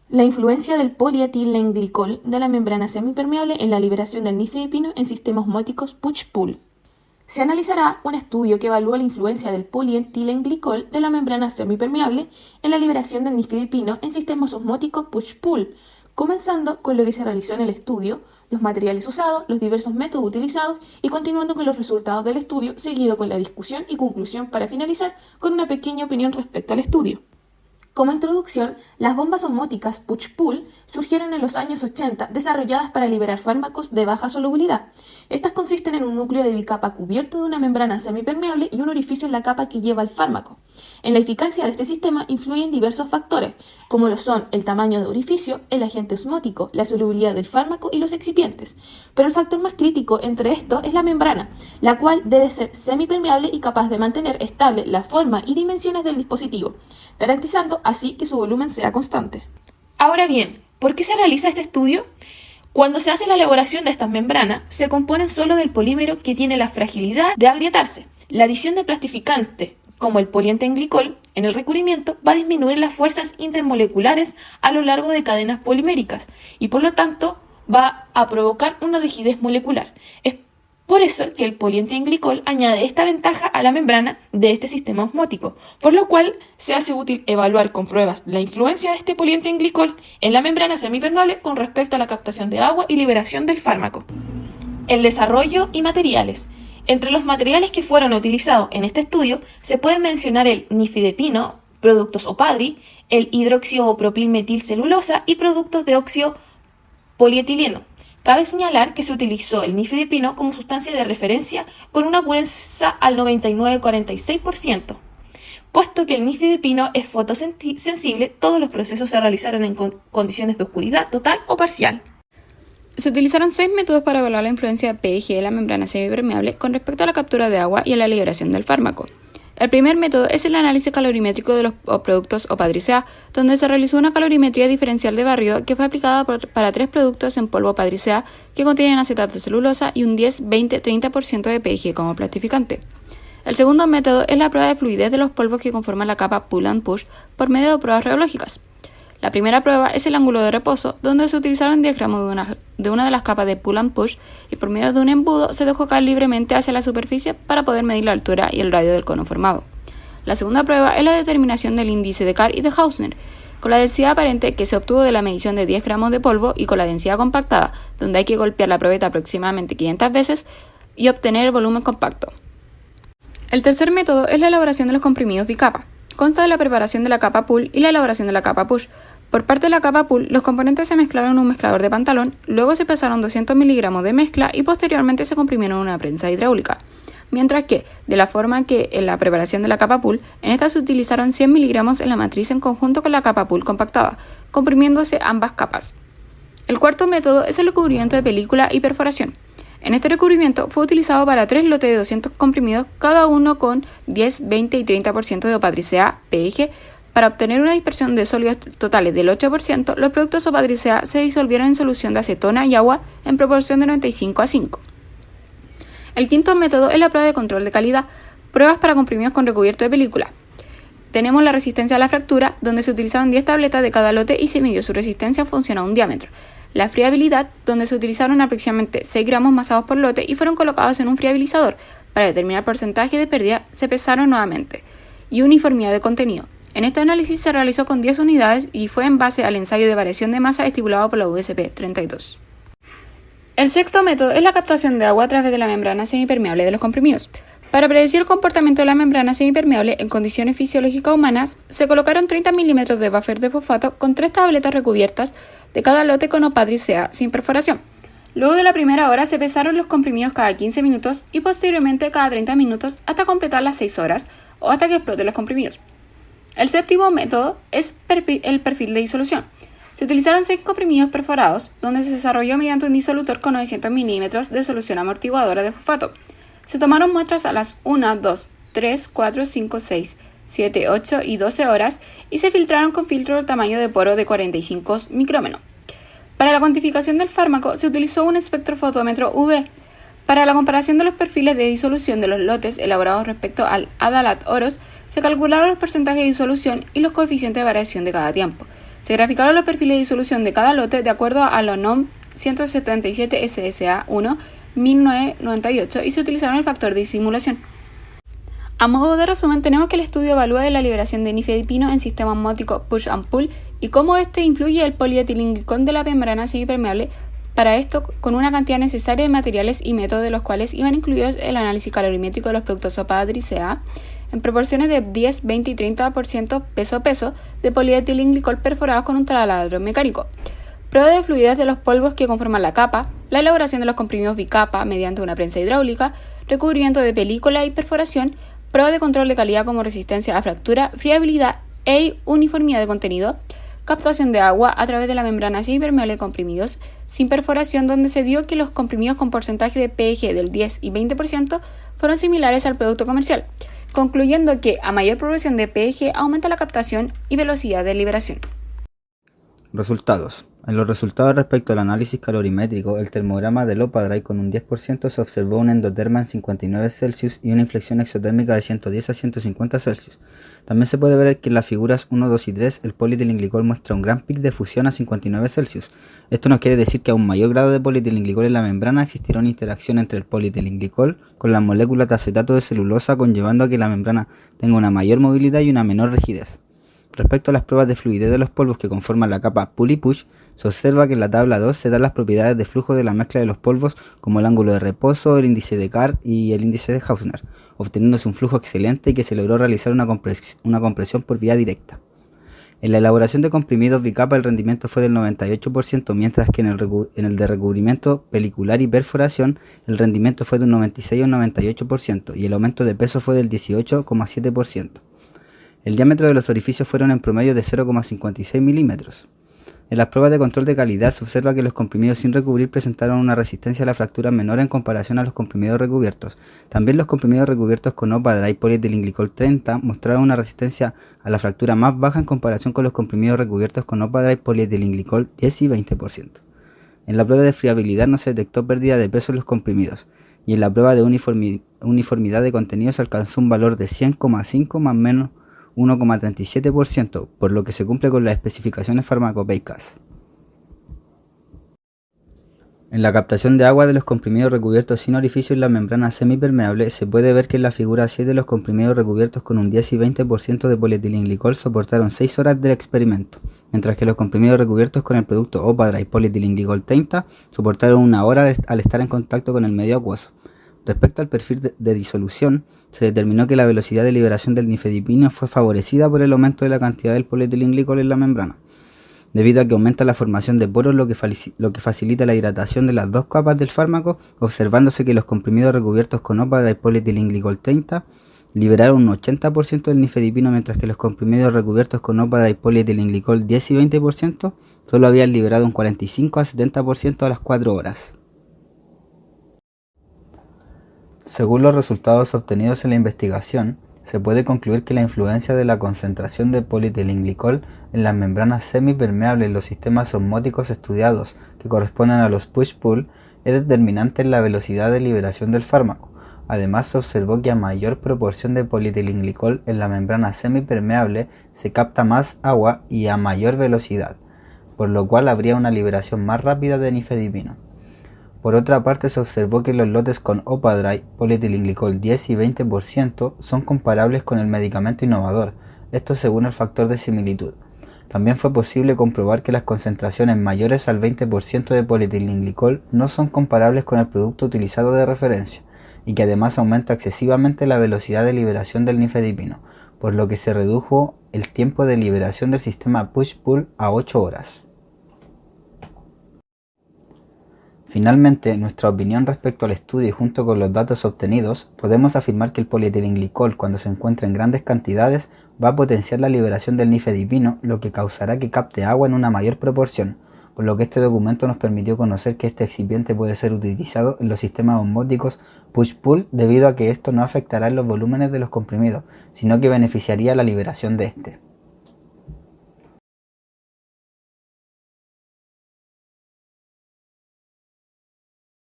La influencia del polietilenglicol de la membrana semipermeable en la liberación del nifedipino en sistemas osmóticos push-pull. Se analizará un estudio que evalúa la influencia del polietilenglicol de la membrana semipermeable en la liberación del nifedipino en sistemas osmóticos push-pull, comenzando con lo que se realizó en el estudio, los materiales usados, los diversos métodos utilizados y continuando con los resultados del estudio, seguido con la discusión y conclusión para finalizar con una pequeña opinión respecto al estudio. Como introducción, las bombas osmóticas push-pull surgieron en los años 80, desarrolladas para liberar fármacos de baja solubilidad. Estas consisten en un núcleo de bicapa cubierto de una membrana semipermeable y un orificio en la capa que lleva el fármaco. En la eficacia de este sistema influyen diversos factores, como lo son el tamaño de orificio, el agente osmótico, la solubilidad del fármaco y los excipientes. Pero el factor más crítico entre estos es la membrana, la cual debe ser semipermeable y capaz de mantener estable la forma y dimensiones del dispositivo, garantizando así que su volumen sea constante. Ahora bien, ¿por qué se realiza este estudio? Cuando se hace la elaboración de estas membranas, se componen solo del polímero que tiene la fragilidad de agrietarse. La adición de plastificantes, como el polietenglicol, en el recubrimiento va a disminuir las fuerzas intermoleculares a lo largo de cadenas poliméricas y por lo tanto va a provocar una rigidez molecular. Es por eso que el polietenglicol añade esta ventaja a la membrana de este sistema osmótico, por lo cual se hace útil evaluar con pruebas la influencia de este polietenglicol en la membrana semipermeable con respecto a la captación de agua y liberación del fármaco. El desarrollo y materiales. Entre los materiales que fueron utilizados en este estudio se pueden mencionar el nifedipino, productos Opadri, el hidroxiopropilmetilcelulosa y productos de óxido polietileno. Cabe señalar que se utilizó el nifedipino como sustancia de referencia con una pureza al 99,46%. Puesto que el nifedipino es fotosensible, todos los procesos se realizaron en condiciones de oscuridad total o parcial. Se utilizaron 6 métodos para evaluar la influencia de PEG de la membrana semipermeable con respecto a la captura de agua y a la liberación del fármaco. El primer método es el análisis calorimétrico de los productos Opadri-CA, donde se realizó una calorimetría diferencial de barrido que fue aplicada para 3 productos en polvo Opadri-CA que contienen acetato de celulosa y un 10, 20, 30% de PEG como plastificante. El segundo método es la prueba de fluidez de los polvos que conforman la capa pull and push por medio de pruebas reológicas. La primera prueba es el ángulo de reposo, donde se utilizaron diagramas de una de las capas de pull and push y por medio de un embudo se dejó caer libremente hacia la superficie para poder medir la altura y el radio del cono formado. La segunda prueba es la determinación del índice de Carr y de Hausner, con la densidad aparente que se obtuvo de la medición de 10 gramos de polvo y con la densidad compactada, donde hay que golpear la probeta aproximadamente 500 veces y obtener el volumen compacto. El tercer método es la elaboración de los comprimidos bicapa. Consta de la preparación de la capa pull y la elaboración de la capa push. Por parte de la capa pull, los componentes se mezclaron en un mezclador de pantalón, luego se pesaron 200 miligramos de mezcla y posteriormente se comprimieron en una prensa hidráulica. Mientras que, de la forma que en la preparación de la capa pull, en esta se utilizaron 100 miligramos en la matriz en conjunto con la capa pull compactada, comprimiéndose ambas capas. El cuarto método es el recubrimiento de película y perforación. En este recubrimiento fue utilizado para 3 lotes de 200 comprimidos, cada uno con 10, 20 y 30% de Opadri-CA PEG. Para obtener una dispersión de sólidos totales del 8%, los productos Opadri-CA se disolvieron en solución de acetona y agua en proporción de 95:5. El quinto método es la prueba de control de calidad, pruebas para comprimidos con recubierto de película. Tenemos la resistencia a la fractura, donde se utilizaron 10 tabletas de cada lote y se midió su resistencia en función a un diámetro. La friabilidad, donde se utilizaron aproximadamente 6 gramos masados por lote y fueron colocados en un friabilizador. Para determinar porcentaje de pérdida, se pesaron nuevamente. Y uniformidad de contenido. En este análisis se realizó con 10 unidades y fue en base al ensayo de variación de masa estipulado por la USP 32. El sexto método es la captación de agua a través de la membrana semipermeable de los comprimidos. Para predecir el comportamiento de la membrana semipermeable en condiciones fisiológicas humanas, se colocaron 30 milímetros de buffer de fosfato con 3 tabletas recubiertas de cada lote con Opadri-CA sin perforación. Luego de la primera hora se pesaron los comprimidos cada 15 minutos y posteriormente cada 30 minutos hasta completar las 6 horas o hasta que exploten los comprimidos. El séptimo método es el perfil de disolución. Se utilizaron 6 comprimidos perforados, donde se desarrolló mediante un disolutor con 900 milímetros de solución amortiguadora de fosfato. Se tomaron muestras a las 1, 2, 3, 4, 5, 6, 7, 8 y 12 horas y se filtraron con filtro del tamaño de poro de 45 micrómetros. Para la cuantificación del fármaco se utilizó un espectrofotómetro UV. Para la comparación de los perfiles de disolución de los lotes elaborados respecto al Adalat Oros, se calcularon los porcentajes de disolución y los coeficientes de variación de cada tiempo. Se graficaron los perfiles de disolución de cada lote de acuerdo a la NOM 177 SSA 1 1998 y se utilizaron el factor de simulación. A modo de resumen, tenemos que el estudio evalúa la liberación de nifedipino en sistema osmótico push and pull y cómo este influye el polietilenglicol de la membrana semipermeable. Para esto, con una cantidad necesaria de materiales y métodos de los cuales iban incluidos el análisis calorimétrico de los productos OPA-DRI-CA en proporciones de 10, 20 y 30% peso-peso de polietilenglicol perforados con un taladro mecánico. Prueba de fluidez de los polvos que conforman la capa, la elaboración de los comprimidos bicapa mediante una prensa hidráulica, recubrimiento de película y perforación, prueba de control de calidad como resistencia a fractura, friabilidad e uniformidad de contenido, captación de agua a través de la membrana semipermeable de comprimidos sin perforación, donde se dio que los comprimidos con porcentaje de PEG del 10 y 20% fueron similares al producto comercial, concluyendo que a mayor proporción de PEG aumenta la captación y velocidad de liberación. Resultados. En los resultados respecto al análisis calorimétrico, el termograma del OPA-DRI con un 10% se observó un endoterma en 59 Celsius y una inflexión exotérmica de 110 a 150 Celsius. También se puede ver que en las figuras 1, 2 y 3 el polietilenglicol muestra un gran pic de fusión a 59 Celsius. Esto nos quiere decir que a un mayor grado de polietilenglicol en la membrana existirá una interacción entre el polietilenglicol con las moléculas de acetato de celulosa, conllevando a que la membrana tenga una mayor movilidad y una menor rigidez. Respecto a las pruebas de fluidez de los polvos que conforman la capa pull y push, se observa que en la tabla 2 se dan las propiedades de flujo de la mezcla de los polvos como el ángulo de reposo, el índice de Carr y el índice de Hausner, obteniéndose un flujo excelente y que se logró realizar una compresión por vía directa. En la elaboración de comprimidos bicapa el rendimiento fue del 98%, mientras que en el de recubrimiento pelicular y perforación el rendimiento fue de un 96 o 98% y el aumento de peso fue del 18,7%. El diámetro de los orificios fueron en promedio de 0,56 milímetros. En las pruebas de control de calidad se observa que los comprimidos sin recubrir presentaron una resistencia a la fractura menor en comparación a los comprimidos recubiertos. También los comprimidos recubiertos con OPA-DRI polietilenglicol 30 mostraron una resistencia a la fractura más baja en comparación con los comprimidos recubiertos con OPA-DRI polietilenglicol 10 y 20%. En la prueba de friabilidad no se detectó pérdida de peso en los comprimidos, y en la prueba de uniformidad de contenido se alcanzó un valor de 100,5 más o menos 1,37%, por lo que se cumple con las especificaciones farmacopeicas. En la captación de agua de los comprimidos recubiertos sin orificio en la membrana semipermeable, se puede ver que en la figura 7 los comprimidos recubiertos con un 10 y 20% de polietilenglicol soportaron 6 horas del experimento, mientras que los comprimidos recubiertos con el producto OPA-DRI polietilenglicol 30 soportaron 1 hora al estar en contacto con el medio acuoso. Respecto al perfil de disolución, se determinó que la velocidad de liberación del nifedipino fue favorecida por el aumento de la cantidad del polietilenglicol en la membrana, debido a que aumenta la formación de poros, lo que facilita la hidratación de las dos capas del fármaco, observándose que los comprimidos recubiertos con OPA-DRI polietilenglicol 30 liberaron un 80% del nifedipino, mientras que los comprimidos recubiertos con OPA-DRI polietilenglicol 10 y 20% solo habían liberado un 45 a 70% a las 4 horas. Según los resultados obtenidos en la investigación, se puede concluir que la influencia de la concentración de polietilenglicol en las membranas semipermeables en los sistemas osmóticos estudiados, que corresponden a los push-pull, es determinante en la velocidad de liberación del fármaco. Además, se observó que a mayor proporción de polietilenglicol en la membrana semipermeable se capta más agua y a mayor velocidad, por lo cual habría una liberación más rápida de nifedipino. Por otra parte, se observó que los lotes con OPA-DRI polietilenglicol 10 y 20% son comparables con el medicamento innovador, esto según el factor de similitud. También fue posible comprobar que las concentraciones mayores al 20% de polietilenglicol no son comparables con el producto utilizado de referencia, y que además aumenta excesivamente la velocidad de liberación del nifedipino, por lo que se redujo el tiempo de liberación del sistema push-pull a 8 horas. Finalmente, nuestra opinión respecto al estudio y junto con los datos obtenidos, podemos afirmar que el polietilenglicol, cuando se encuentra en grandes cantidades, va a potenciar la liberación del nifedipino, lo que causará que capte agua en una mayor proporción, por lo que este documento nos permitió conocer que este excipiente puede ser utilizado en los sistemas osmóticos push-pull, debido a que esto no afectará en los volúmenes de los comprimidos, sino que beneficiaría la liberación de este.